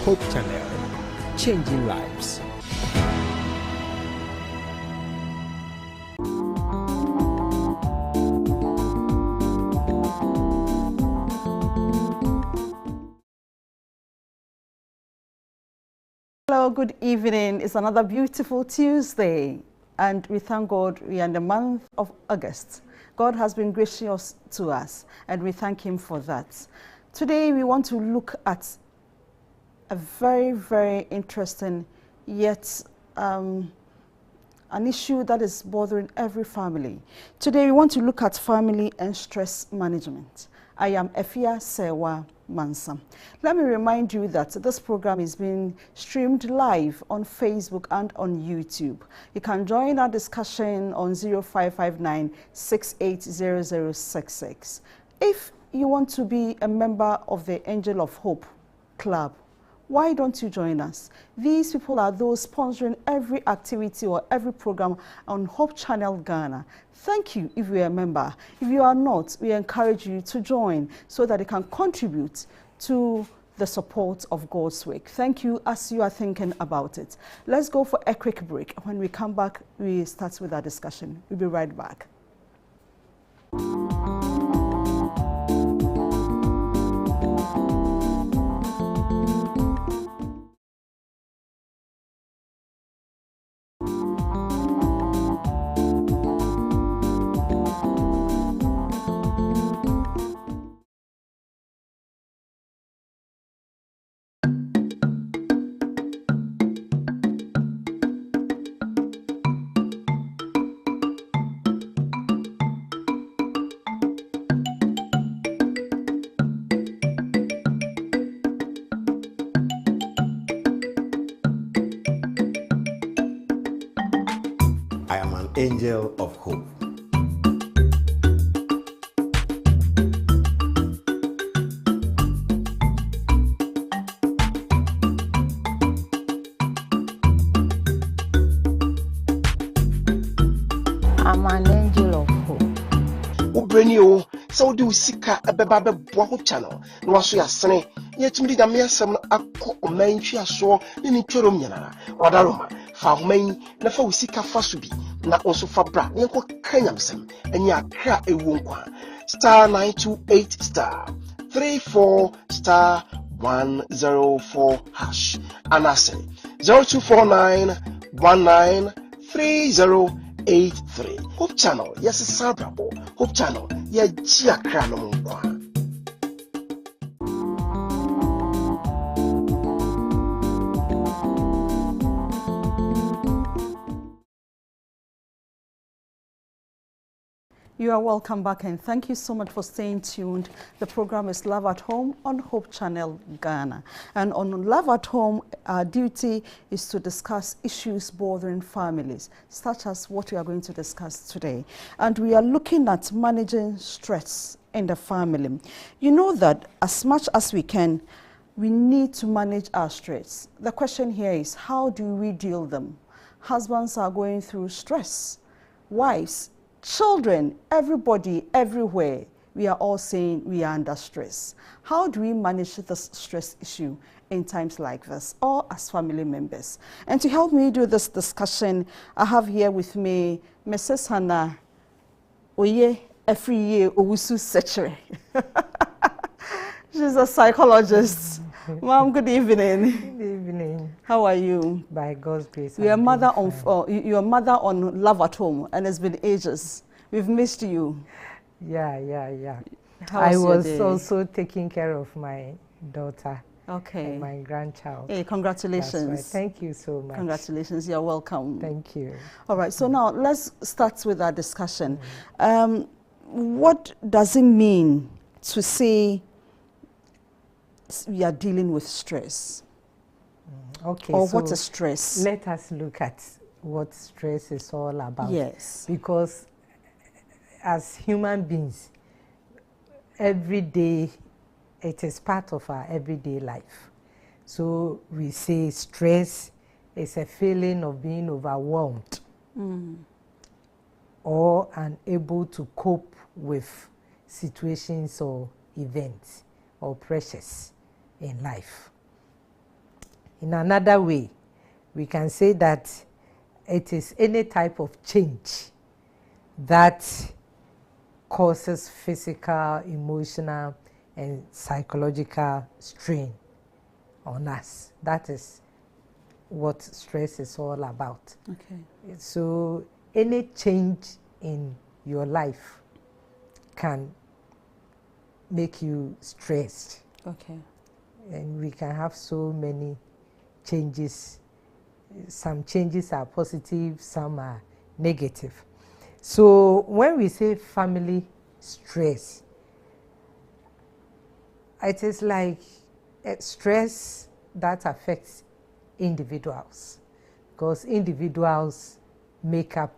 Hope Channel, changing lives. Hello, good evening. It's another beautiful Tuesday, and we thank God we are in the month of August. God has been gracious to us, and we thank Him for that. Today, we want to look at a very, very interesting, yet an issue that is bothering every family. Today, we want to look at family and stress management. I am Efia Sewa Mansa. Let me remind you that this program is being streamed live on Facebook and on YouTube. You can join our discussion on 0559 680066. If you want to be a member of the Angel of Hope Club, why don't you join us? These people are those sponsoring every activity or every program on Hope Channel Ghana. Thank you if you are a member. If you are not, we encourage you to join so that you can contribute to the support of God's work. Thank you as you are thinking about it. Let's go for a quick break. When we come back, we start with our discussion. We'll be right back. I am an angel of hope. I'm an angel of hope. Ubrenio, so do Sika a Baba Hope Channel. No was ya sene, yet me the measam a co main chia saw in Chorum Yana, or Daroma, Faumain, Nafa Sika Fasubi, na also Fabra, Yanko Kanyamsem, and ya cra a wonqua. Star 928 star 34 star 104 hash. And I say 0249 193083. Hope Channel, yes, it's Sabrabo. Hope Channel, yeah, Gia Cranom. You are welcome back, and thank you so much for staying tuned. The program is Love at Home on Hope Channel Ghana. And on Love at Home, our duty is to discuss issues bothering families, such as what we are going to discuss today. And we are looking at managing stress in the family. You know that as much as we can, we need to manage our stress. The question here is, how do we deal with them? Husbands are going through stress. Wives, children, everybody, everywhere, we are all saying we are under stress. How do we manage this stress issue in times like this, or as family members? And to help me do this discussion, I have here with me Mrs. Hannah Oye Efriye Owusu Sechere. She's a psychologist. Mom, good evening. Good evening. How are you? By God's grace. You're a mother on Love at Home, and it's been ages. We've missed you. Yeah. I was also taking care of my daughter. Okay. And my grandchild. Hey, congratulations. That's right. Thank you so much. Congratulations. You're welcome. Thank you. All right. So now let's start with our discussion. What does it mean to say we are dealing with stress? Okay. Or so what is stress? Let us look at what stress is all about. Yes. Because as human beings, every day, it is part of our everyday life. So we say stress is a feeling of being overwhelmed or unable to cope with situations or events or pressures in life. In another way, we can say that it is any type of change that causes physical, emotional, and psychological strain on us. That is what stress is all about. Okay. So any change in your life can make you stressed. Okay. And we can have so many changes. Some changes are positive, some are negative. So when we say family stress, it is like a stress that affects individuals, because individuals make up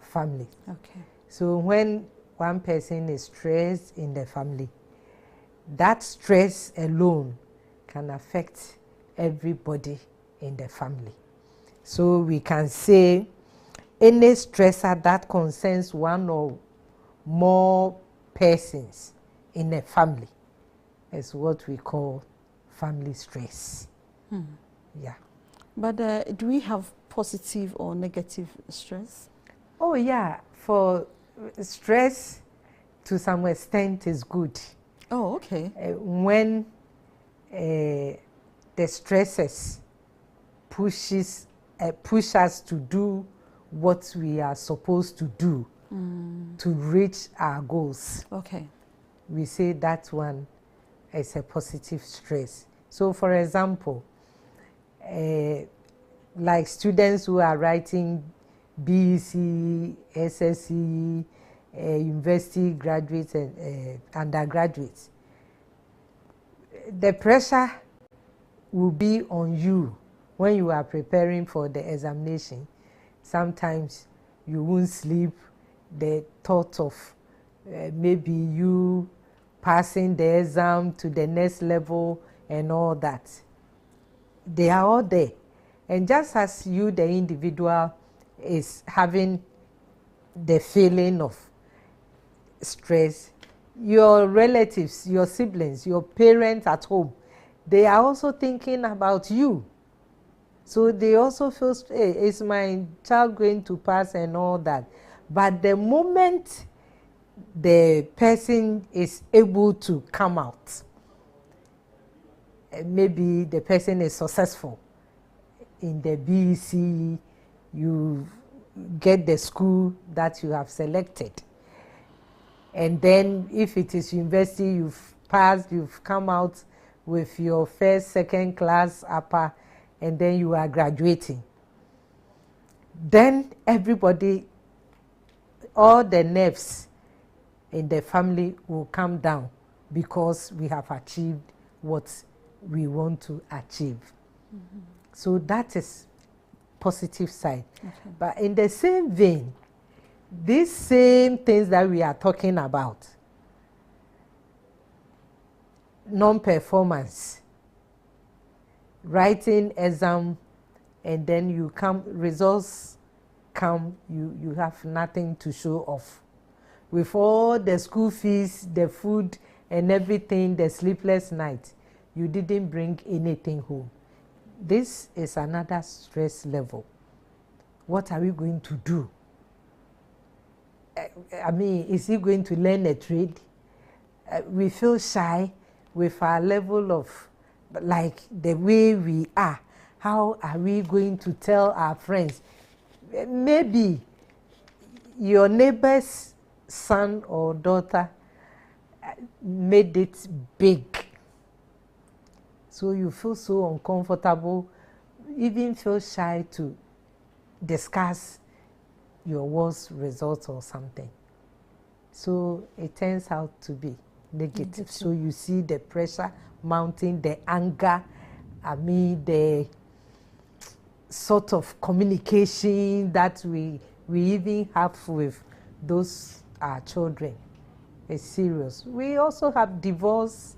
family. Okay. So when one person is stressed in the family, that stress alone can affect everybody in the family. So we can say any stressor that concerns one or more persons in a family is what we call family stress. Yeah. But do we have positive or negative stress? Oh yeah, for stress to some extent is good. Oh, okay. When the stresses push us to do what we are supposed to do to reach our goals. Okay. We say that one is a positive stress. So for example, like students who are writing BEC, SSC, university graduates and undergraduates, the pressure will be on you when you are preparing for the examination. Sometimes you won't sleep. The thought of maybe you passing the exam to the next level and all that, they are all there. And just as you, the individual, is having the feeling of stress, your relatives, your siblings, your parents at home, they are also thinking about you. So they also feel, hey, is my child going to pass and all that? But the moment the person is able to come out, maybe the person is successful in the BEC, you get the school that you have selected. And then if it is university, you've passed, you've come out with your first, second class upper, and then you are graduating. Then everybody, all the nerves in the family will come down because we have achieved what we want to achieve. So that is positive side. Okay. But in the same vein, these same things that we are talking about, non-performance, writing exam, and then you come, results come, you have nothing to show off. With all the school fees, the food and everything, the sleepless night, you didn't bring anything home. This is another stress level. What are we going to do? I mean, is he going to learn a trade? We feel shy with our level of, like the way we are. How are we going to tell our friends? Maybe your neighbor's son or daughter made it big. So you feel so uncomfortable, even feel shy to discuss your worst results or something. So it turns out to be negative. So you see the pressure mounting, the anger, I mean the sort of communication that we even have with those our children is serious. We also have divorce.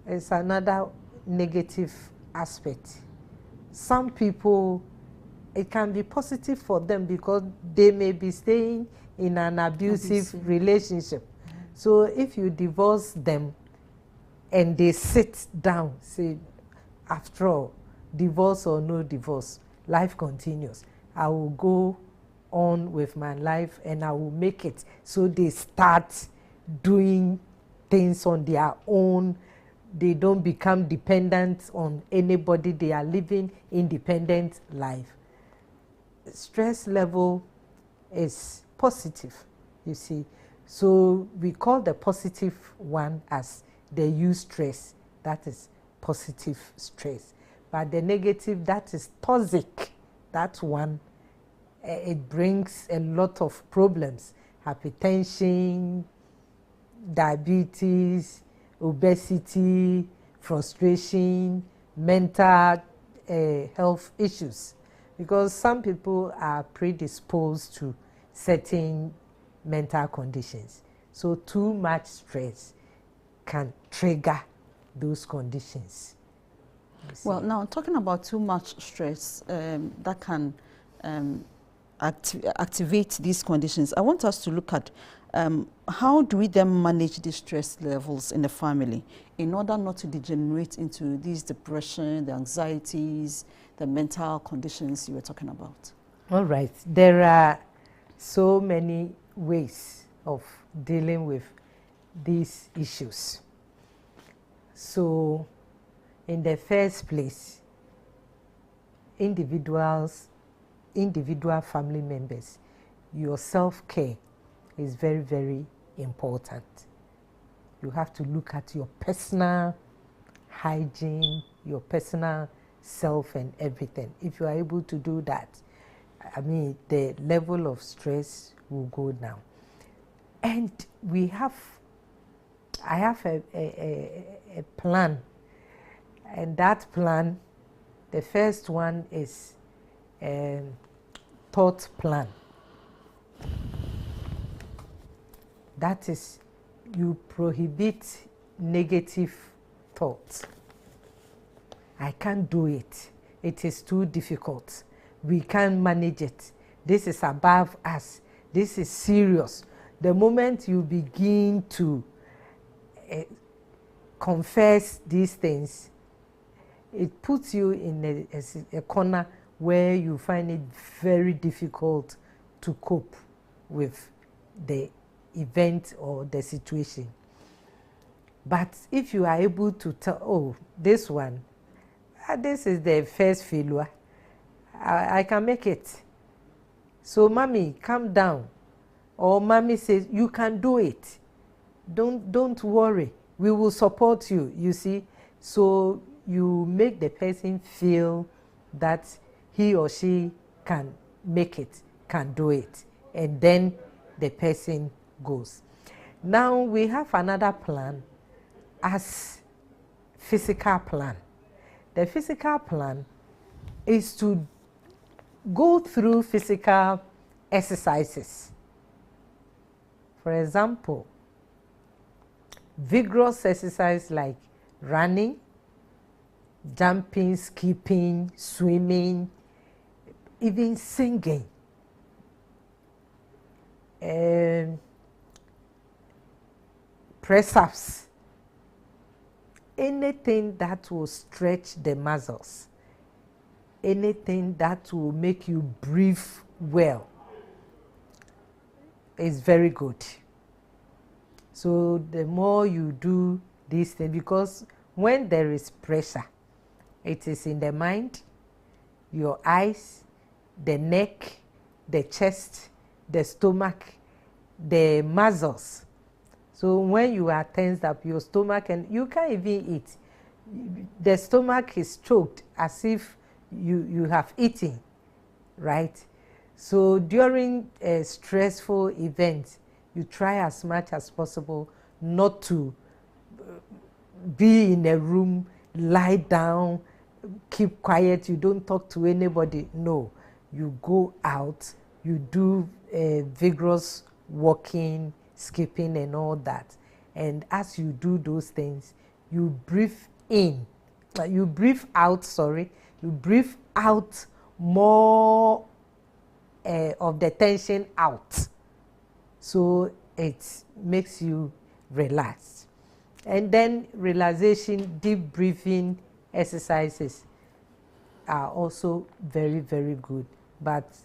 It's another negative aspect. Some people, it can be positive for them because they may be staying in an abusive relationship. So if you divorce them and they sit down, say, after all, divorce or no divorce, life continues. I will go on with my life and I will make it. So they start doing things on their own. They don't become dependent on anybody. They are living independent life. Stress level is positive, you see. So we call the positive one as the eustress. That is positive stress. But the negative, that is toxic. That one, it brings a lot of problems. Hypertension, diabetes, obesity, frustration, mental health issues. Because some people are predisposed to certain mental conditions. So too much stress can trigger those conditions. Well, now talking about too much stress that can activate these conditions, I want us to look at how do we then manage the stress levels in the family in order not to degenerate into these depression, the anxieties, the mental conditions you were talking about? All right. There are so many ways of dealing with these issues. So, in the first place, individual family members, your self-care is very, very important. You have to look at your personal hygiene, your personal self and everything. If you are able to do that, I mean, the level of stress will go down. And I have a plan. And that plan, the first one is thought plan. That is, you prohibit negative thoughts. I can't do it. It is too difficult. We can't manage it. This is above us. This is serious. The moment you begin to confess these things, it puts you in a corner where you find it very difficult to cope with the event or the situation. But if you are able to tell, oh, this one, this is the first failure, I can make it. So mommy, calm down. Or mommy says, you can do it. Don't worry. We will support you, you see. So you make the person feel that he or she can make it, can do it. And then the person goes. Now we have another plan as physical plan. The physical plan is to go through physical exercises. For example, vigorous exercise like running, jumping, skipping, swimming, even singing. Press-ups. Anything that will stretch the muscles. Anything that will make you breathe well is very good. So the more you do these things, because when there is pressure, it is in the mind, your eyes, the neck, the chest, the stomach, the muscles. So when you are tensed up, your stomach, and you can't even eat. The stomach is choked as if you have eaten, right? So during a stressful event, you try as much as possible not to be in a room, lie down, keep quiet, you don't talk to anybody. No, you go out, you do vigorous walking, skipping and all that. And as you do those things, you breathe in, you breathe out more of the tension out. So it makes you relax. And then relaxation, deep breathing exercises. are also very, very good. But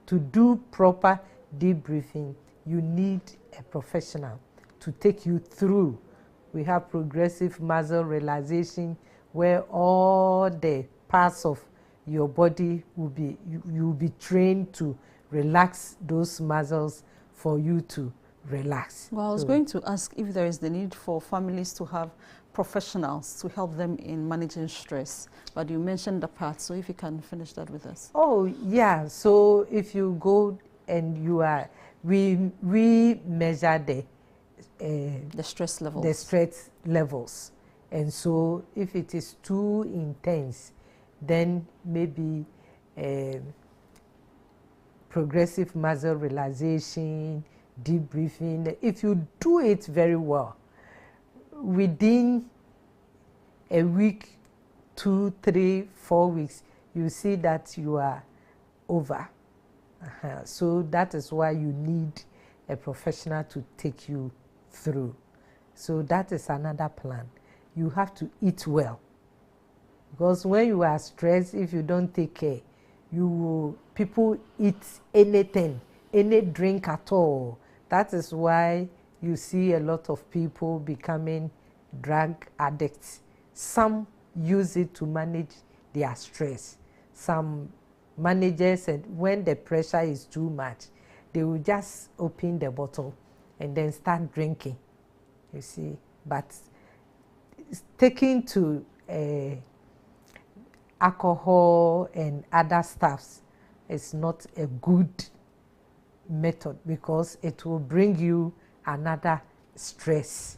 to do proper debriefing, you need a professional to take you through. We have progressive muscle relaxation, where all the parts of your body will be, you will be trained to relax those muscles for you to relax. Well, I was going to ask if there is the need for families to have professionals to help them in managing stress, but you mentioned the part, so if you can finish that with us. Oh yeah, so if you go and you are, we measure the stress levels. The stress levels, and so if it is too intense, then maybe progressive muscle relaxation, debriefing. If you do it very well, within a week, 2, 3, 4 weeks, you see that you are over. So that is why you need a professional to take you through. So that is another plan. You have to eat well, because when you are stressed, if you don't take care, people eat anything, any drink at all. That is why you see a lot of people becoming drug addicts. Some use it to manage their stress. Some managers, and when the pressure is too much, they will just open the bottle and then start drinking, you see. But taking to alcohol and other stuffs is not a good method, because it will bring you another stress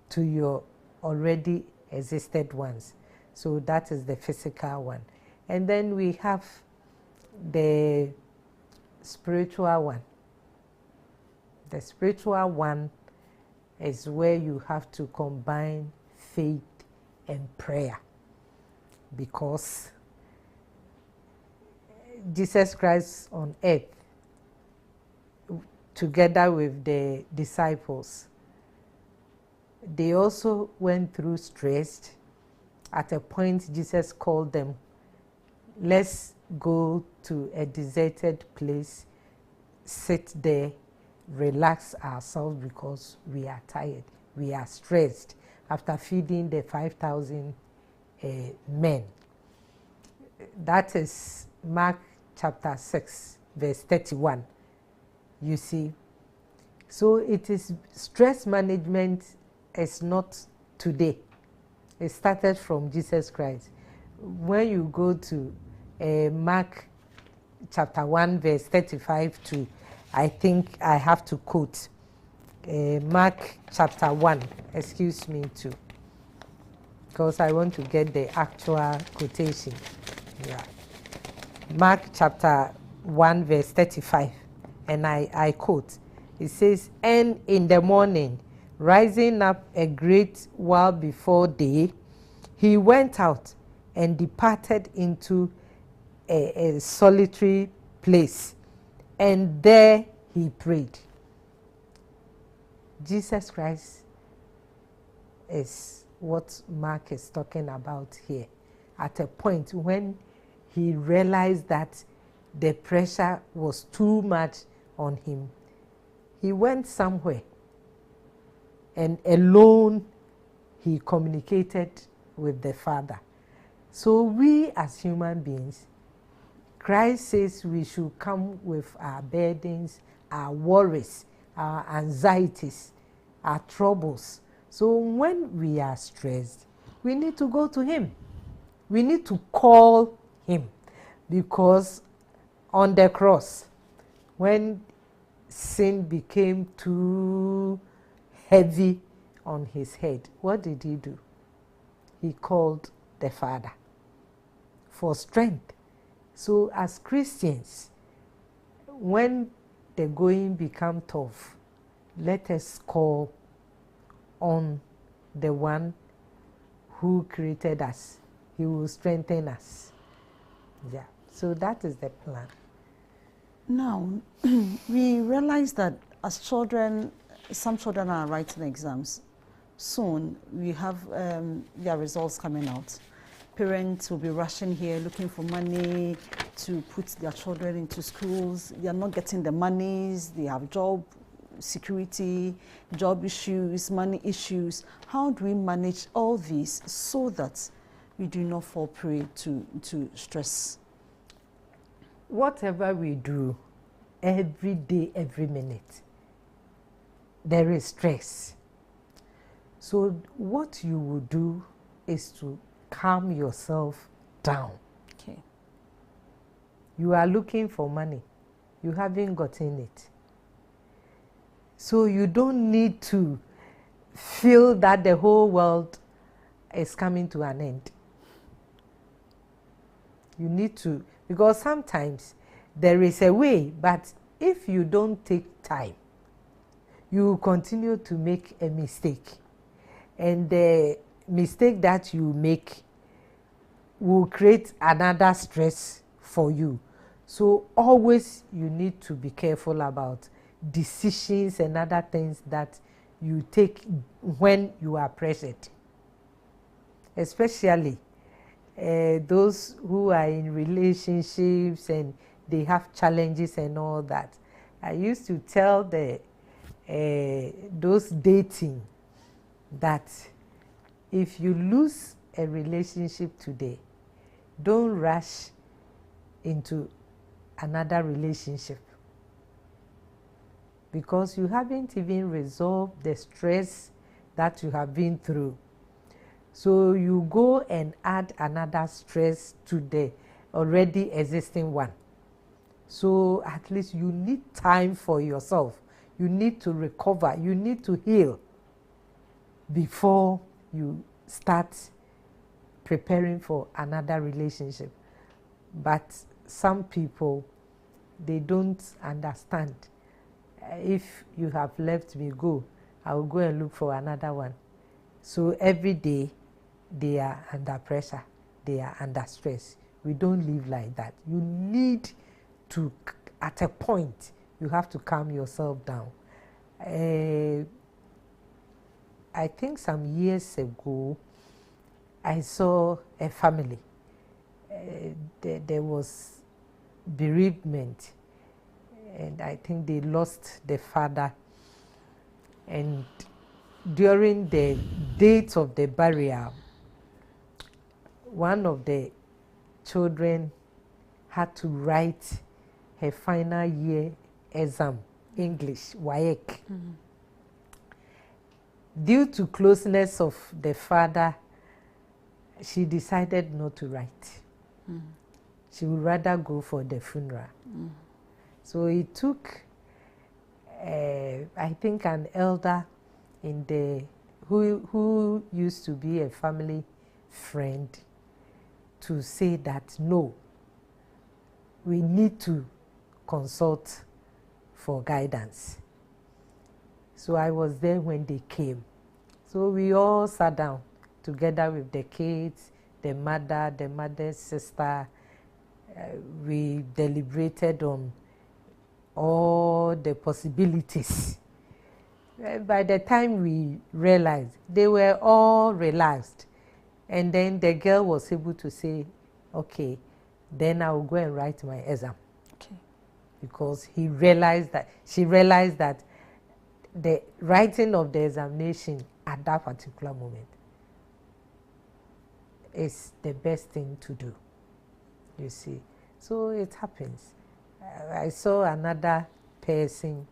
to your already existed ones. So that is the physical one. And then we have the spiritual one. The spiritual one is where you have to combine faith and prayer, because Jesus Christ on earth, together with the disciples, they also went through stress. At a point, Jesus called them, let's go to a deserted place, sit there, relax ourselves, because we are tired, we are stressed, after feeding the 5,000 men. That is Mark chapter 6, verse 31. You see, so it is, stress management is not today. It started from Jesus Christ. When you go to Mark chapter 1, verse 35 to, I think I have to quote, Mark chapter 1, excuse me too, because I want to get the actual quotation. Yeah. Mark chapter 1, verse 35, and I quote, it says, and in the morning, rising up a great while before day, he went out and departed into a solitary place, and there he prayed. Jesus Christ is what Mark is talking about here. At a point when he realized that the pressure was too much on him, he went somewhere, and alone he communicated with the Father. So we as human beings, Christ says we should come with our burdens, our worries, our anxieties, our troubles. So when we are stressed, we need to go to him. We need to call him, because on the cross, when sin became too heavy on his head, what did he do? He called the Father for strength. So as Christians, when the going become tough, let us call on the one who created us. He will strengthen us. Yeah, so that is the plan. Now, we realize that as children, some children are writing exams. Soon, we have their results coming out. Parents will be rushing here looking for money to put their children into schools. They are not getting the monies. They have job security, job issues, money issues. How do we manage all these so that we do not fall prey to stress? Whatever we do, every day, every minute, there is stress. So what you will do is to calm yourself down. Okay. You are looking for money. You haven't gotten it. So you don't need to feel that the whole world is coming to an end. You need to, because sometimes there is a way, but if you don't take time, you will continue to make a mistake. And the mistake that you make will create another stress for you. So always you need to be careful about decisions and other things that you take when you are pressured. Especially those who are in relationships and they have challenges and all that. I used to tell those dating that if you lose a relationship today, don't rush into another relationship, because you haven't even resolved the stress that you have been through. So you go and add another stress to the already existing one. So at least you need time for yourself. You need to recover. You need to heal before you start preparing for another relationship. But some people, they don't understand. If you have left me, go. I will go and look for another one. So every day, they are under pressure. They are under stress. We don't live like that. You need to, at a point, you have to calm yourself down. I think some years ago, I saw a family. There was bereavement, and I think they lost the father. And during the date of the burial, one of the children had to write her final year exam, English, WAEC. Mm-hmm. Due to closeness of the father, she decided not to write. Mm. She would rather go for the funeral. Mm. So it took, I think, an elder in the who used to be a family friend to say that no, we need to consult for guidance. So I was there when they came. So we all sat down together with the kids, the mother's sister. We deliberated on all the possibilities. By the time we realized, they were all relaxed. And then the girl was able to say, okay, then I will go and write my exam. Okay. Because she realized that the writing of the examination at that particular moment is the best thing to do, you see. So it happens. I saw another person,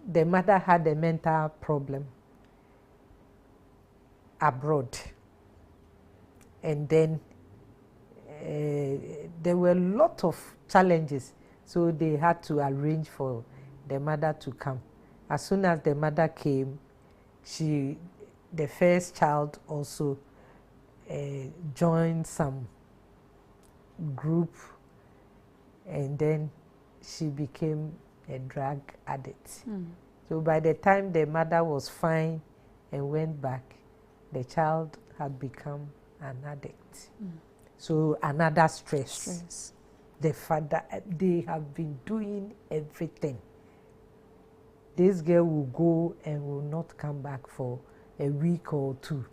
the mother had a mental problem abroad. And then there were a lot of challenges, so they had to arrange for the mother to come. As soon as the mother came, the first child also joined some group, and then she became a drug addict. Mm. So by the time the mother was fine and went back, the child had become an addict. Mm. So another stress. The father, they have been doing everything. This girl will go and will not come back for a week or two.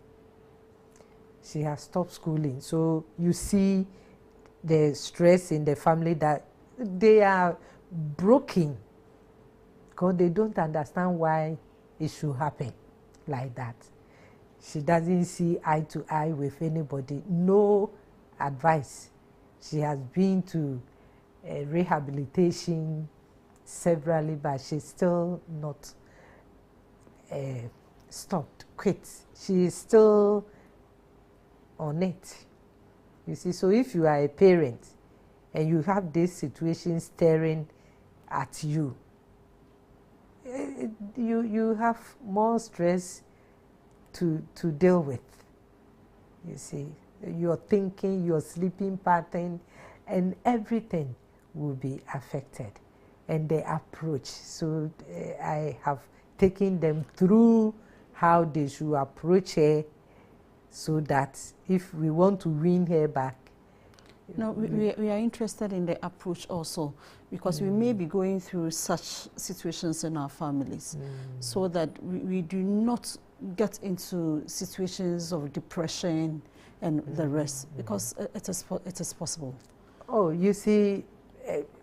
she has stopped schooling. So you see the stress in the family, that they are broken because they don't understand why it should happen like that. She doesn't see eye to eye with anybody. No advice. She has been to rehabilitation severally, but she's still not stopped, quit. She is still on it. You see, so if you are a parent and you have this situation staring at you, you have more stress to deal with. You see, your thinking, your sleeping pattern, and everything will be affected. And the approach. So I have taken them through how they should approach her, so that if we want to win her back. No, we are interested in the approach also, because we may be going through such situations in our families, so that we do not get into situations of depression and the rest, because it is possible. Oh, you see,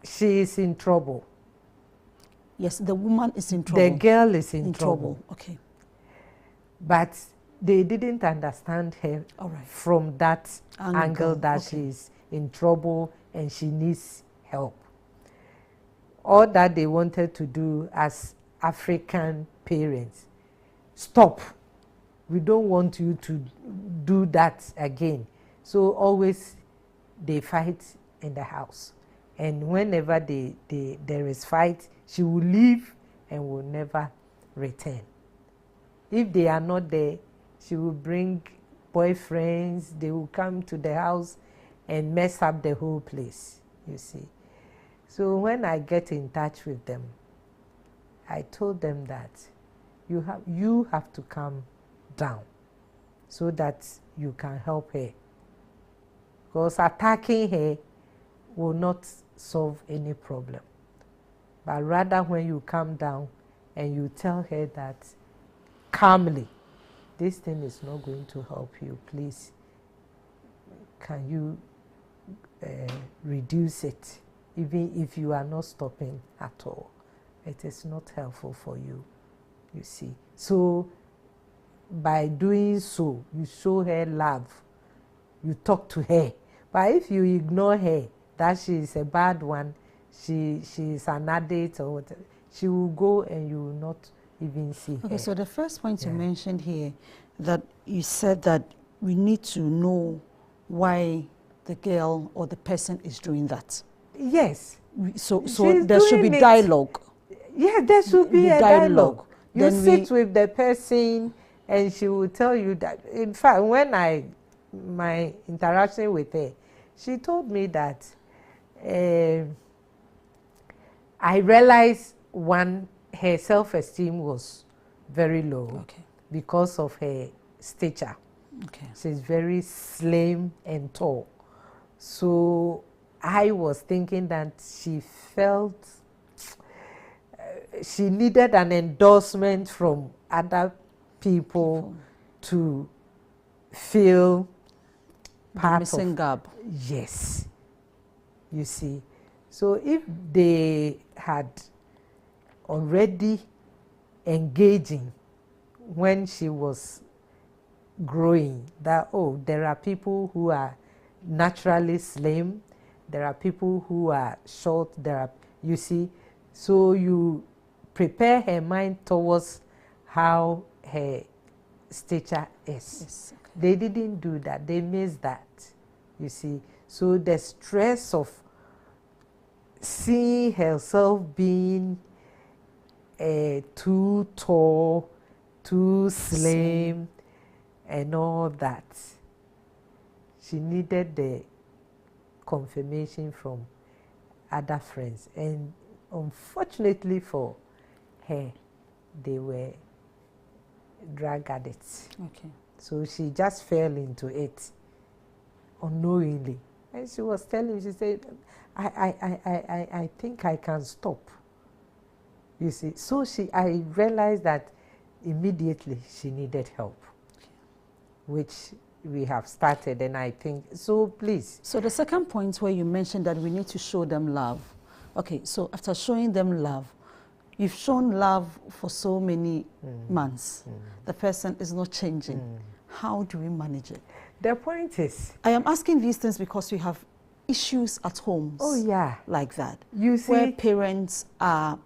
she is in trouble. Yes, the woman is in trouble. The girl is in trouble. Okay. But they didn't understand her from that angle that okay. she is in trouble and she needs help. All that they wanted to do as African parents, stop. We don't want you to do that again. So always they fight in the house. And whenever there is fight, she will leave and will never return. If they are not there, she will bring boyfriends, they will come to the house and mess up the whole place, you see. So when I get in touch with them, I told them that you have to calm down so that you can help her. Because attacking her will not solve any problem. But rather when you calm down and you tell her that calmly, this thing is not going to help you, please, can you reduce it, even if you are not stopping at all. It is not helpful for you, you see. So by doing so, you show her love, you talk to her. But if you ignore her, that she is a bad one, she is an addict or whatever, she will go and you will not even see her. Okay, so the first point you mentioned here, that you said that we need to know why the girl or the person is doing that. Yes. So there should be dialogue. Yeah, there should be a dialogue. You sit with the person and she will tell you that. In fact, when my interaction with her, she told me that I realized her self-esteem was very low because of her stature. Okay. She's very slim and tall. So I was thinking that she felt she needed an endorsement from other people to feel part of the missing gap. Yes. You see. So if they had already engaging when she was growing, that, oh, there are people who are naturally slim, there are people who are short, you see, so you prepare her mind towards how her stature is. Yes, okay. They didn't do that, they missed that, you see. So the stress of seeing herself being too tall, too slim, and all that, she needed the confirmation from other friends. And unfortunately for her, they were drug addicts. Okay. So she just fell into it unknowingly. And she was telling me, she said, I think I can stop. You see, so I realized that immediately she needed help, which we have started, and I think so. Please. So the second point where you mentioned that we need to show them love. Okay, so after showing them love, you've shown love for so many months. The person is not changing. How do we manage it? The point is, I am asking these things because we have issues at homes. oh yeah, Like that. you see, Where parents are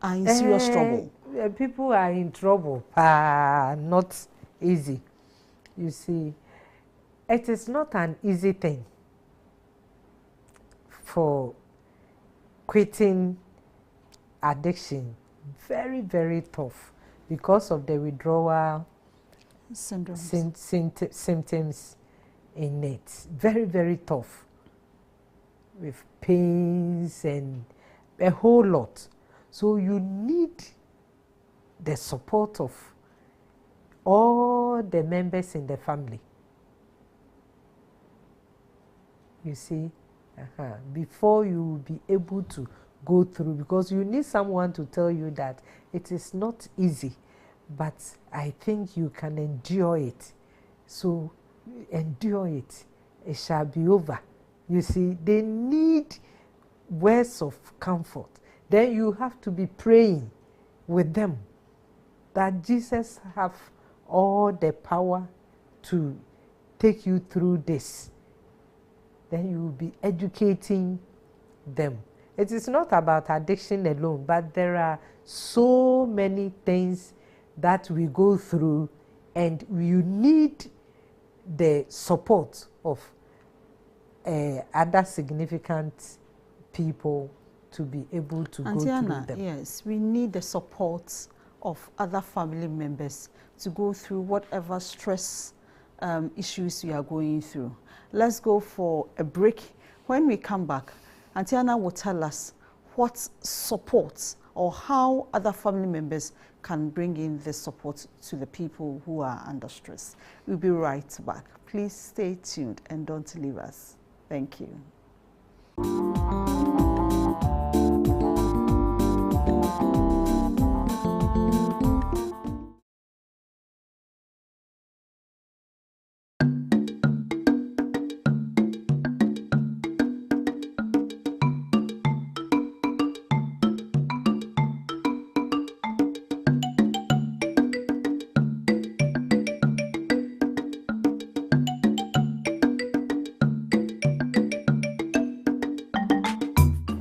in serious trouble. People are in trouble. Not easy. You see, it is not an easy thing for quitting addiction. Very, very tough because of the withdrawal Syndromes. symptoms in it. Very, very tough with pains and a whole lot. So you need the support of all the members in the family. You see, before you will be able to go through, because you need someone to tell you that it is not easy, but I think you can endure it. So endure it. It shall be over. You see, they need words of comfort. Then you have to be praying with them that Jesus have all the power to take you through this. Then you will be educating them. It is not about addiction alone, but there are so many things that we go through, and you need the support of other significant people to be able to Auntie go Anna, through them. yes, we need the support of other family members to go through whatever stress issues we are going through. Let's go for a break. When we come back, Auntie Anna will tell us what support or how other family members can bring in the support to the people who are under stress. We'll be right back. Please stay tuned and don't leave us. Thank you.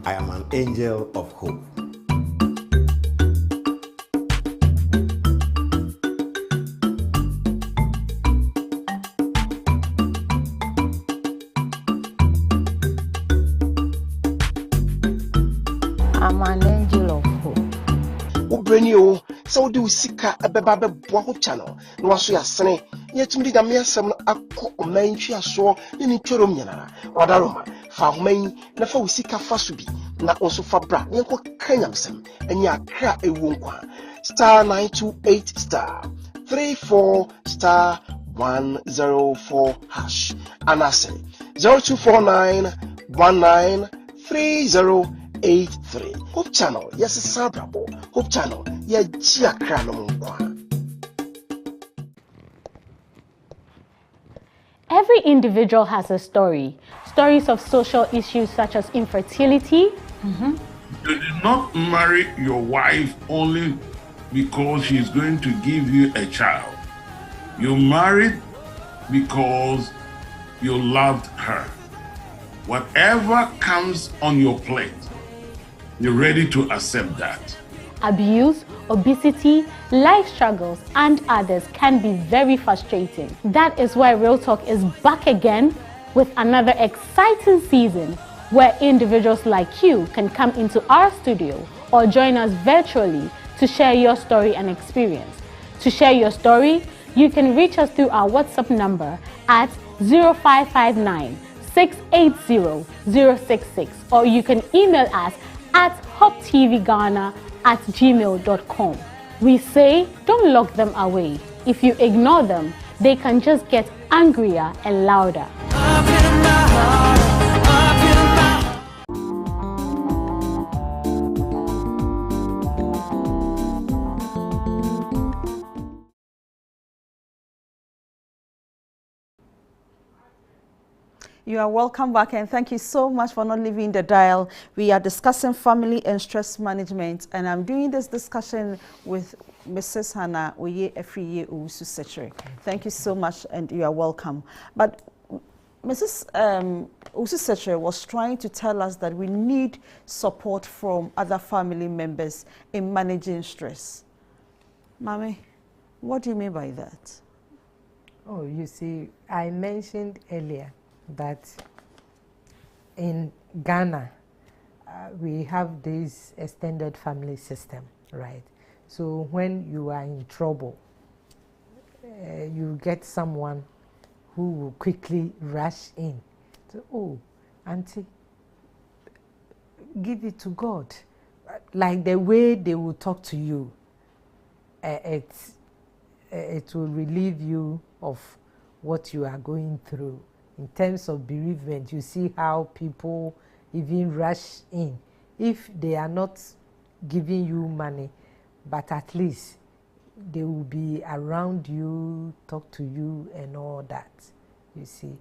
I am an angel of hope. I'm an angel of hope. Ubreni o, so do sika ebeba beboa Hope Channel. No waso ya sene, yetumi da me asem no akọ oman twi aso ne ni tworom nyana. Wadaroma, fa homan na fa usika fa so bi na onso fa bra. Ne ko kanyamsem, enya akra ewu nkwa. Star 928 star 34 star 104 hash. Anase 0249 193083. Hope Channel, yes, it's Sabrabo. Hope Channel, yeah, Gia Kranomqua. Every individual has a story. Stories of social issues such as infertility. You did not marry your wife only because she's going to give you a child. You married because you loved her. Whatever comes on your plate, you're ready to accept that. Abuse, obesity, life struggles, and others can be very frustrating. That is why Real Talk is back again with another exciting season where individuals like you can come into our studio or join us virtually to share your story and experience. To share your story, you can reach us through our WhatsApp number at 0559 680 066, or you can email us at hopetvghana@gmail.com. We say don't lock them away. If you ignore them, they can just get angrier and louder. You are welcome back, and thank you so much for not leaving the dial. We are discussing family and stress management, and I'm doing this discussion with Mrs. Hannah Oye Efriye Owusu Sechere. Thank you so much, and you are welcome. But Mrs. Owusu Sechere was trying to tell us that we need support from other family members in managing stress. Mami, what do you mean by that? Oh, you see, I mentioned earlier that in Ghana, we have this extended family system, right? So when you are in trouble, you get someone who will quickly rush in. So, oh, auntie, give it to God. Like the way they will talk to you, it will relieve you of what you are going through. In terms of bereavement, you see how people even rush in. If they are not giving you money, but at least they will be around you, talk to you and all that, you see.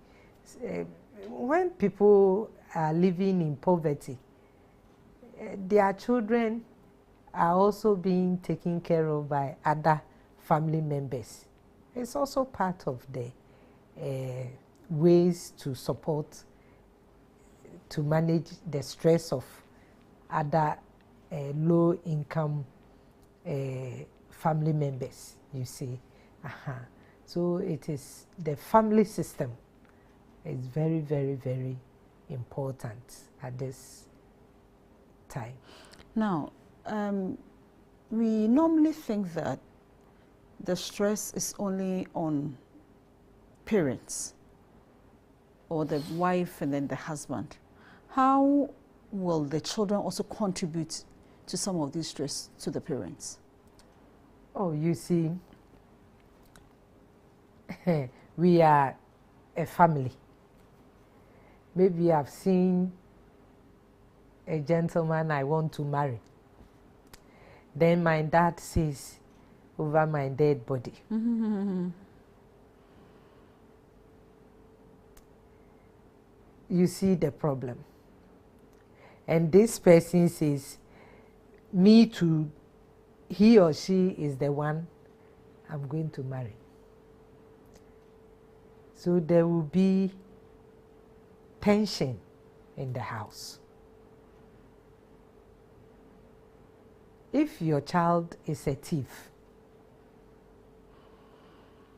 When people are living in poverty, their children are also being taken care of by other family members. It's also part of the ways to support, to manage the stress of other low-income family members, you see. So it is the family system is very, very, very important at this time. Now, we normally think that the stress is only on parents or the wife and then the husband. How will the children also contribute to some of this stress to the parents? Oh, you see, we are a family. Maybe I've seen a gentleman I want to marry. Then my dad says, over my dead body. You see the problem. And this person says, he or she is the one I'm going to marry. So there will be tension in the house. If your child is a thief,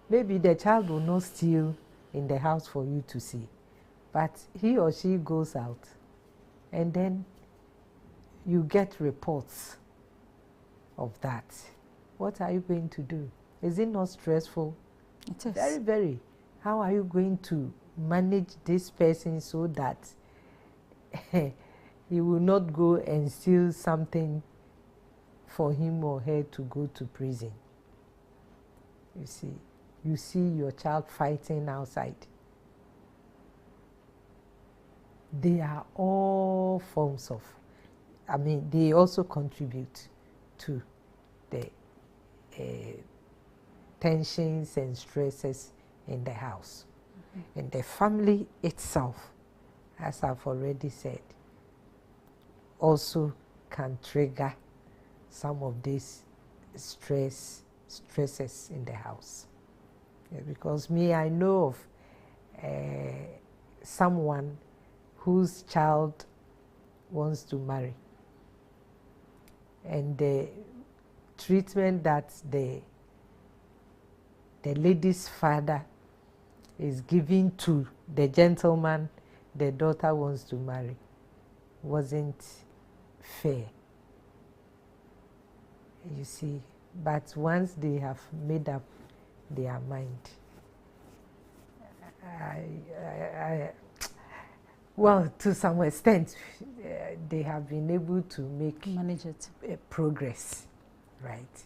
maybe the child will not steal in the house for you to see, but he or she goes out and then you get reports of that. What are you going to do? Is it not stressful? It is. Very, very. How are you going to manage this person so that he will not go and steal something for him or her to go to prison? You see your child fighting outside. They are all forms of, they also contribute to the tensions and stresses in the house. And the family itself, as I've already said, also can trigger some of these stresses in the house. Because I know of someone whose child wants to marry, and the treatment that the lady's father is giving to the gentleman the daughter wants to marry wasn't fair. You see, but once they have made up their mind, well, to some extent, they have been able to manage it, progress, right?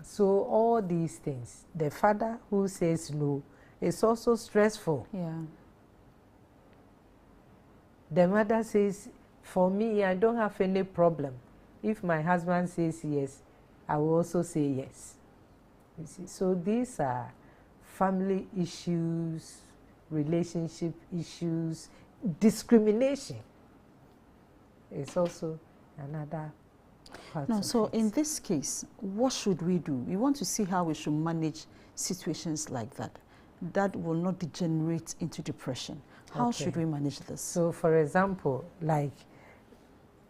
So all these things, the father who says no is also stressful. Yeah. The mother says, for me, I don't have any problem. If my husband says yes, I will also say yes. You see, so these are family issues relationship issues, discrimination is also another part. No, of so it. in this case, what should we do? We want to see how we should manage situations like that will not degenerate into depression. How Okay. should we manage this? So, for example, like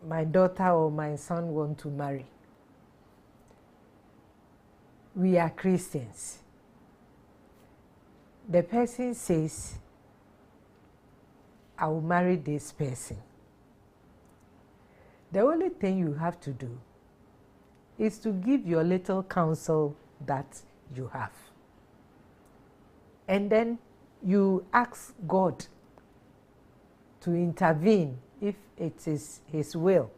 my daughter or my son want to marry. We are Christians. The person says, I will marry this person. The only thing you have to do is to give your little counsel that you have. And then you ask God to intervene if it is His will.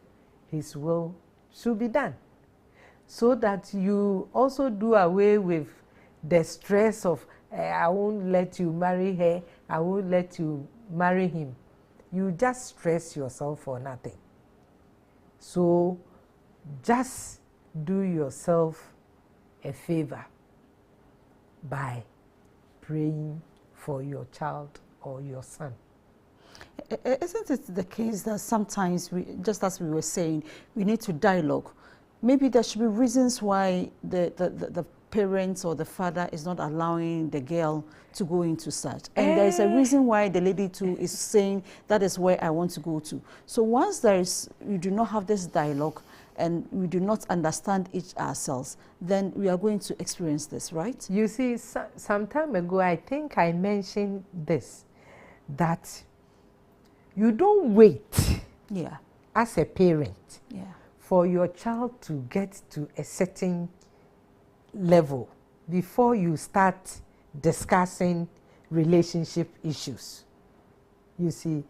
His will should be done. So that you also do away with the stress of, I won't let you marry her, I won't let you marry him. You just stress yourself for nothing. So just do yourself a favor by praying for your child or your son. Isn't it the case that sometimes, just as we were saying, we need to dialogue? Maybe there should be reasons why the parents or the father is not allowing the girl to go into such. And there is a reason why the lady too is saying that is where I want to go to. So once you do not have this dialogue and we do not understand each ourselves, then we are going to experience this, right? You see, some time ago, I think I mentioned this, that you don't wait as a parent for your child to get to a certain level before you start discussing relationship issues. You see,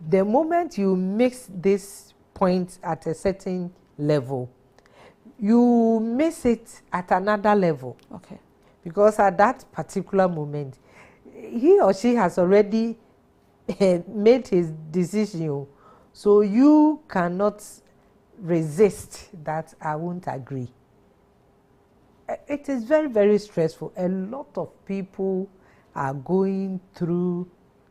the moment you mix this point at a certain level, you miss it at another level. Okay. Because at that particular moment, he or she has already made his decision. So you cannot resist that I won't agree. It is very, very stressful. A lot of people are going through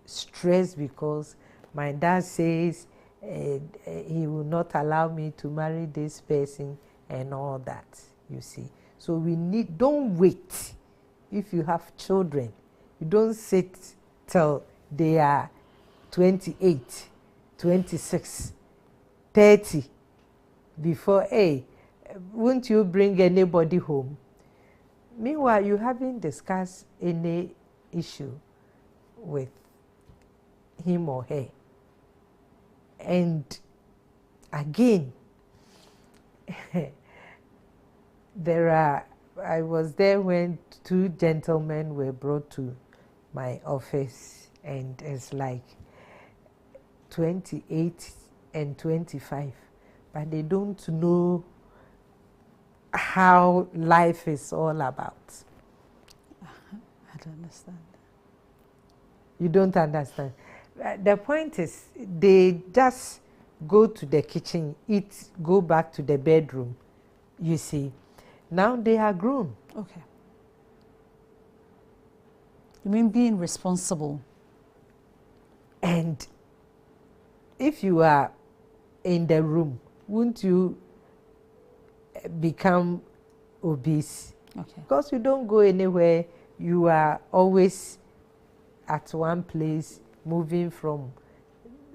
stress because my dad says he will not allow me to marry this person and all that, you see. So don't wait. If you have children, you don't sit till they are 28, 26, 30 before, hey, won't you bring anybody home? Meanwhile, you haven't discussed any issue with him or her. And again, I was there when two gentlemen were brought to my office, and it's like 28 and 25, but they don't know how life is all about. I don't understand. You don't understand. The point is, they just go to the kitchen, eat, go back to the bedroom. You see, now they are grown. Okay. You mean being responsible? And if you are in the room, won't you become obese? Okay. Because you don't go anywhere, you are always at one place, moving from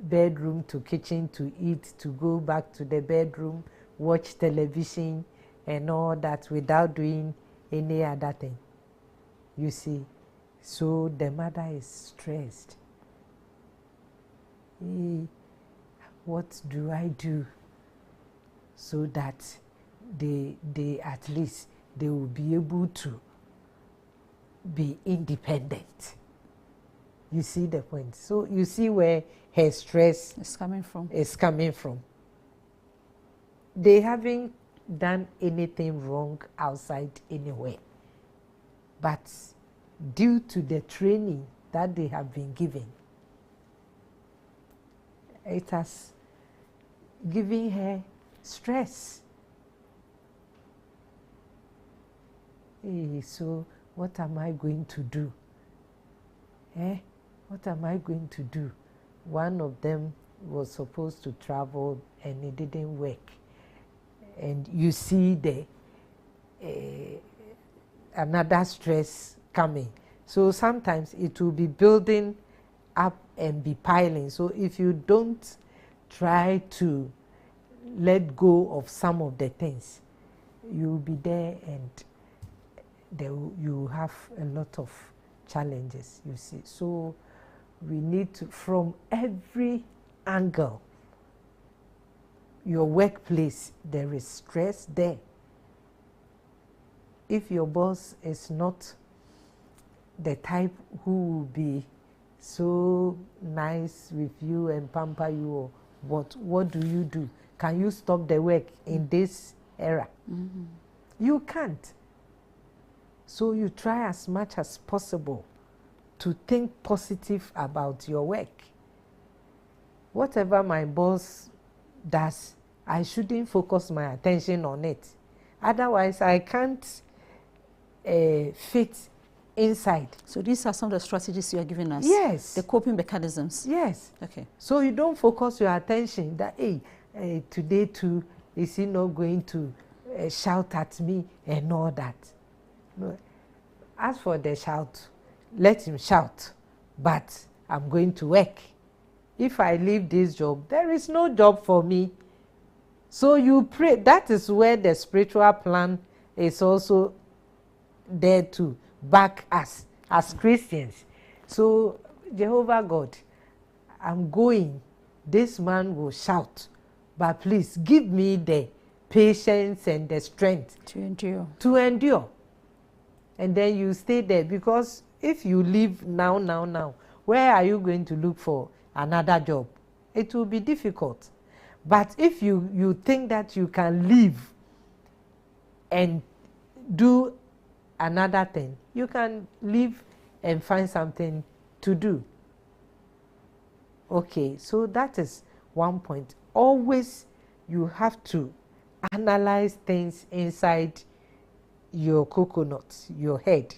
bedroom to kitchen to eat, to go back to the bedroom, watch television and all that without doing any other thing. You see, so the mother is stressed. What do I do so that they at least they will be able to be independent? You see the point. So you see where her stress is coming from. They haven't done anything wrong outside anywhere, but due to the training that they have been given, it has given her stress. So what am I going to do? what am I going to do? One of them was supposed to travel and it didn't work. And you see the another stress coming. So sometimes it will be building up and be piling. So if you don't try to let go of some of the things, you'll be there and you have a lot of challenges, you see. So we need to, from every angle, your workplace, there is stress there. If your boss is not the type who will be so nice with you and pamper you, or what do? Can you stop the work in this era? Mm-hmm. You can't. So you try as much as possible to think positive about your work. Whatever my boss does, I shouldn't focus my attention on it. Otherwise, I can't fit inside. So these are some of the strategies you are giving us? Yes. The coping mechanisms? Yes. Okay. So you don't focus your attention that, hey, today too, is he not going to shout at me and all that? No. As for the shout, let him shout, but I'm going to work. If I leave this job, there is no job for me. So you pray. That is where the spiritual plan is also there to back us as Christians. So Jehovah God, I'm going. This man will shout, but please give me the patience and the strength to endure. And then you stay there, because if you leave now, where are you going to look for another job? It will be difficult. But if you think that you can leave and do another thing, you can leave and find something to do. Okay, so that is one point. Always you have to analyze things inside your coconut, your head.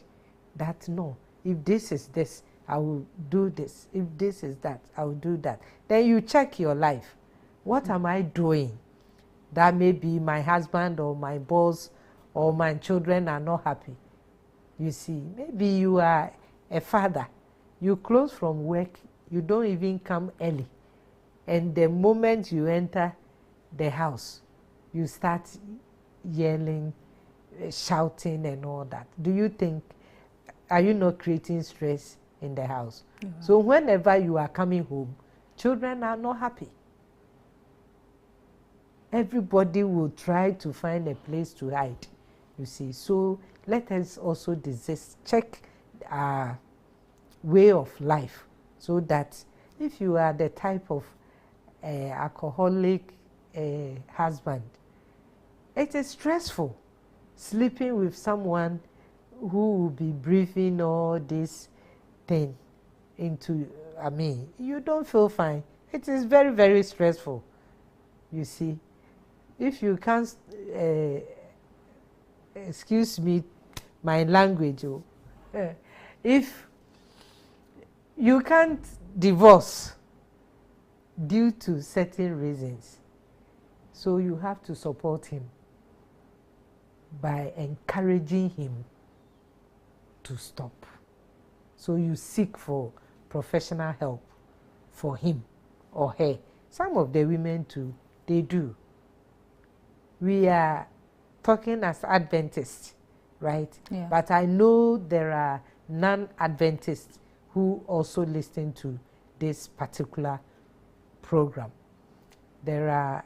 That no, if this is this, I will do this. If this is that, I will do that. Then you check your life. What am I doing? That maybe my husband or my boss or my children are not happy. You see, maybe you are a father. You close from work, you don't even come early. And the moment you enter the house, you start yelling, shouting and all that. Do you think, are you not creating stress in the house? Yeah. So whenever you are coming home, children are not happy. Everybody will try to find a place to hide, you see. So let us also check our way of life, so that if you are the type of alcoholic husband, it is stressful sleeping with someone who will be breathing all this thing into, you don't feel fine. It is very, very stressful, you see. If you can't, excuse me, my language, if you can't divorce due to certain reasons, so you have to support him by encouraging him to stop. So you seek for professional help for him or her. Some of the women too, they do. We are talking as Adventists, right? Yeah. But I know there are non-Adventists who also listen to this particular program. There are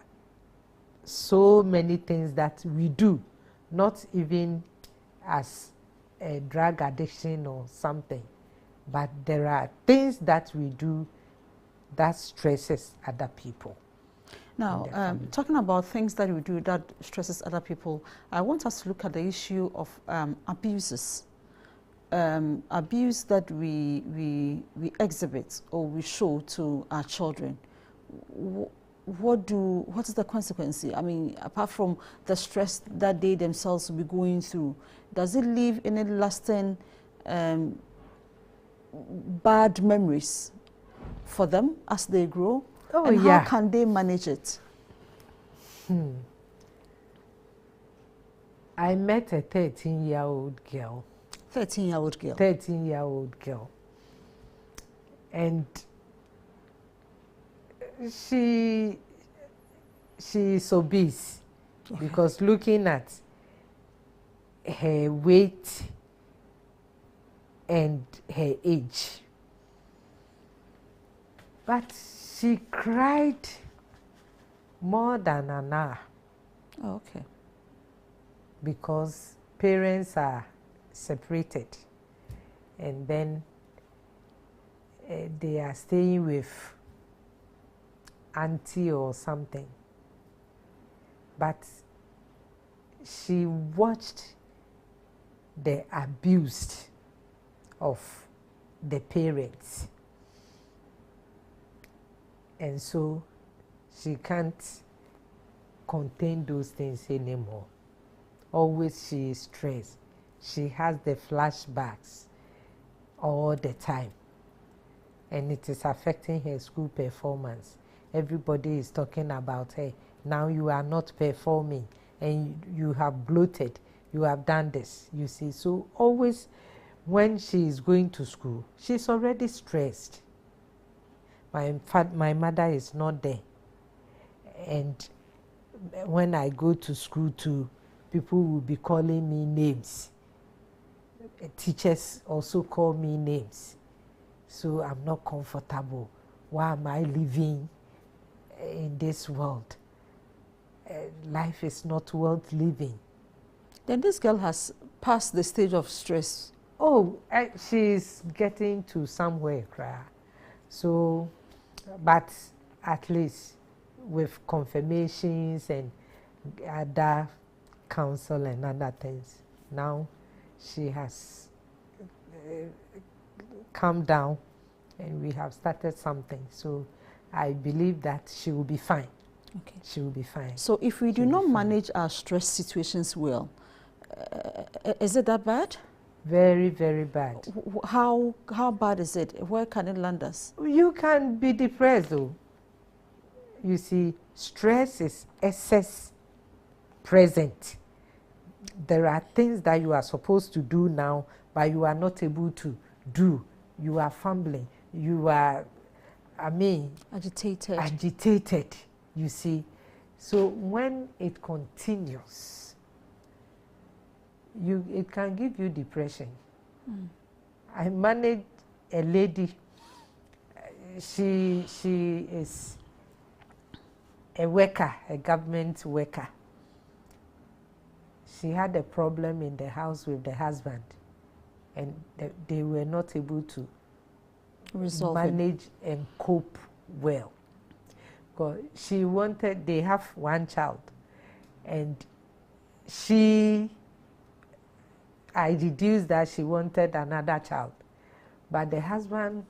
so many things that we do, not even as a drug addiction or something, but there are things that we do that stresses other people. Now, talking about things that we do that stresses other people, I want us to look at the issue of abuses. Abuse that we exhibit or we show to our children. What is the consequence? I mean, apart from the stress that they themselves will be going through, does it leave any lasting bad memories for them as they grow? Oh, and yeah. how can they manage it? I met a 13-year-old girl. 13-year-old girl. 13-year-old girl. And she is obese. Okay. Because looking at her weight and her age. But she cried more than an hour. Oh, okay. Because parents are separated, and then they are staying with auntie or something. But she watched the abuse of the parents, and so she can't contain those things anymore. Always she is stressed. She has the flashbacks all the time, and it is affecting her school performance. Everybody is talking about her. Now you are not performing, and you have bloated, you have done this, you see. So always when she is going to school, she's already stressed. My mother is not there, and when I go to school too, people will be calling me names. Teachers also call me names. So I'm not comfortable. Why am I living in this world? Life is not worth living. Then this girl has passed the stage of stress. Oh, she's getting to somewhere, cry. So, but at least with confirmations and other counsel and other things, now she has calmed down and we have started something. So I believe that she will be fine. Okay. She will be fine. So if we do not manage our stress situations well, is it that bad? Very, very bad. How bad is it? Where can it land us? You can be depressed though. You see, stress is excess present. There are things that you are supposed to do now, but you are not able to do. You are fumbling. You are, agitated, you see. So when it continues, it can give you depression. I manage a lady. She is a worker, a government worker. She had a problem in the house with the husband, and they were not able to manage and cope well. Because they have one child, and I deduced that she wanted another child, but the husband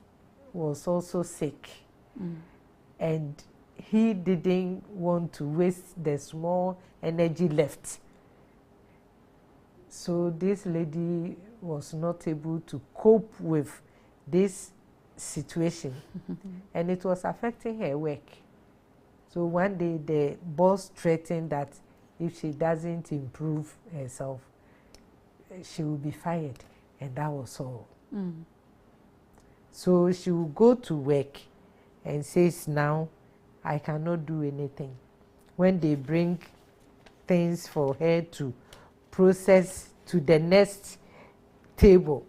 was also sick, and he didn't want to waste the small energy left. So this lady was not able to cope with this situation, and it was affecting her work. So one day the boss threatened that if she doesn't improve herself, she will be fired, and that was all. So she will go to work and says, now I cannot do anything. When they bring things for her to process to the next table,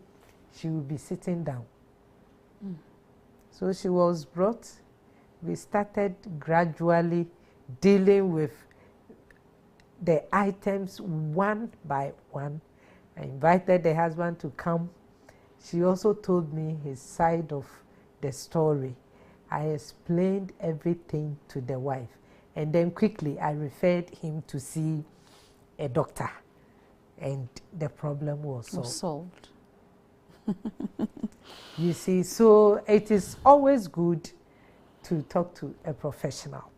she will be sitting down. So she was brought. We started gradually dealing with the items one by one. I invited the husband to come. She also told me his side of the story. I explained everything to the wife, and then quickly I referred him to see a doctor, and the problem was solved. You see, so it is always good to talk to a professional.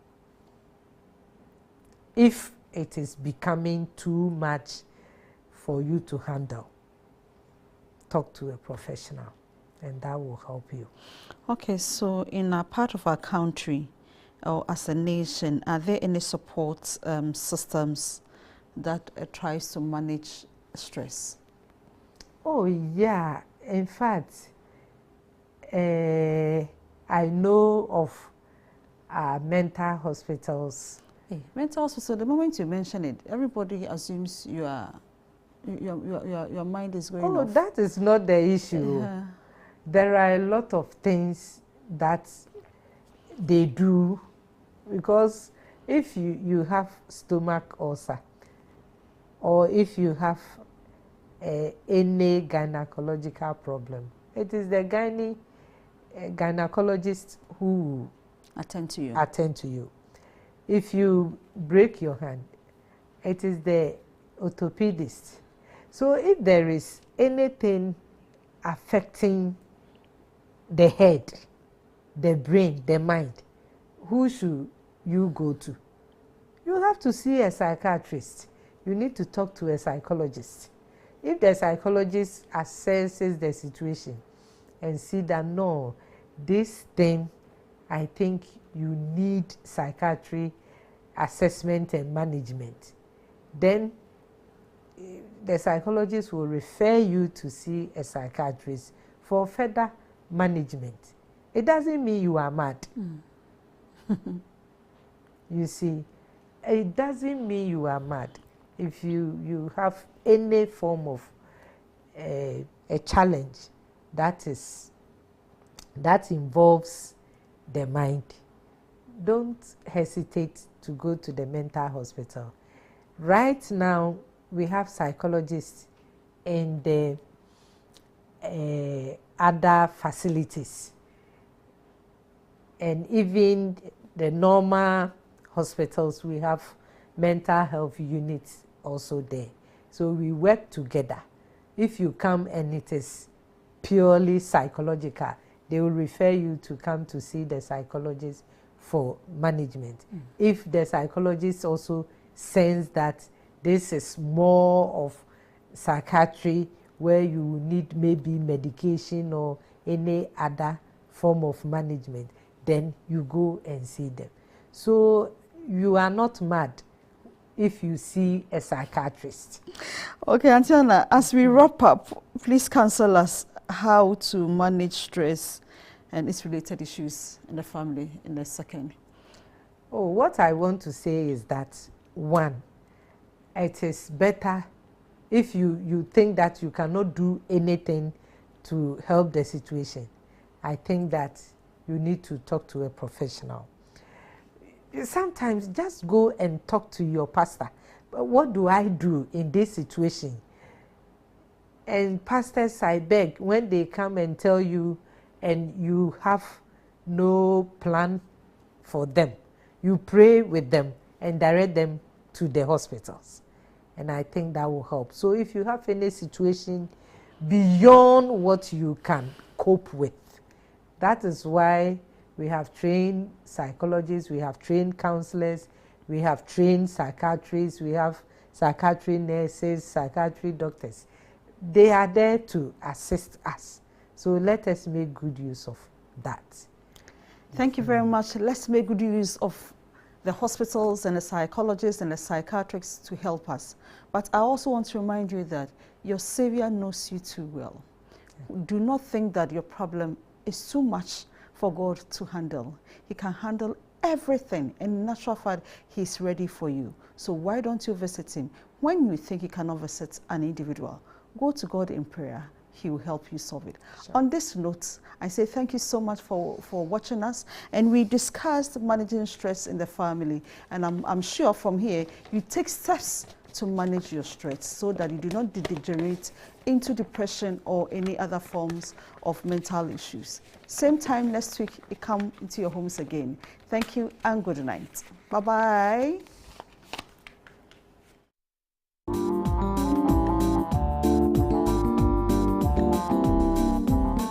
If it is becoming too much for you to handle, talk to a professional. and that will help you. Okay, so in a part of our country, or as a nation, are there any support systems that tries to manage stress? Oh yeah, in fact, I know of mental hospitals. Hey, mental hospital, the moment you mention it, everybody assumes your mind is going off. Oh, that is not the issue. There are a lot of things that they do, because if you have stomach ulcer, or if you have any gynecological problem, it is the gynecologist who attend to you. If you break your hand, it is the orthopedist. So if there is anything affecting the head, the brain, the mind, who should you go to? You have to see a psychiatrist. You need to talk to a psychologist. If the psychologist assesses the situation and see that no, this thing, I think you need psychiatry assessment and management, then the psychologist will refer you to see a psychiatrist for further management. It doesn't mean you are mad. You see, it doesn't mean you are mad. If you have any form of a challenge that involves the mind, don't hesitate to go to the mental hospital. Right now, we have psychologists in the other facilities, and even the normal hospitals, we have mental health units also there. So we work together. If you come and it is purely psychological, they will refer you to come to see the psychologist for management. If the psychologist also sense that this is more of psychiatry where you need maybe medication or any other form of management, then you go and see them. So you are not mad if you see a psychiatrist. Okay, Auntie Anna, as we wrap up, please counsel us how to manage stress and its related issues in the family in a second. Oh, what I want to say is that, one, it is better if you think that you cannot do anything to help the situation. I think that you need to talk to a professional. Sometimes just go and talk to your pastor. But what do I do in this situation? And pastors, I beg, when they come and tell you and you have no plan for them, you pray with them and direct them to the hospitals. And I think that will help. So if you have any situation beyond what you can cope with, that is why we have trained psychologists, we have trained counselors, we have trained psychiatrists, we have psychiatry nurses, psychiatry doctors. They are there to assist us. So let us make good use of that. Thank you very much. Let's make good use of the hospitals and the psychologists and the psychiatrists to help us. But I also want to remind you that your Savior knows you too well. Do not think that your problem is too much for God to handle. He can handle everything. In natural fact, He's ready for you. So why don't you visit Him? When you think you cannot visit an individual, go to God in prayer. He will help you solve it. Sure. On this note, I say thank you so much for watching us. And we discussed managing stress in the family. And I'm sure from here, you take steps to manage your stress so that you do not degenerate into depression or any other forms of mental issues. Same time next week, it come into your homes again. Thank you and good night. Bye-bye.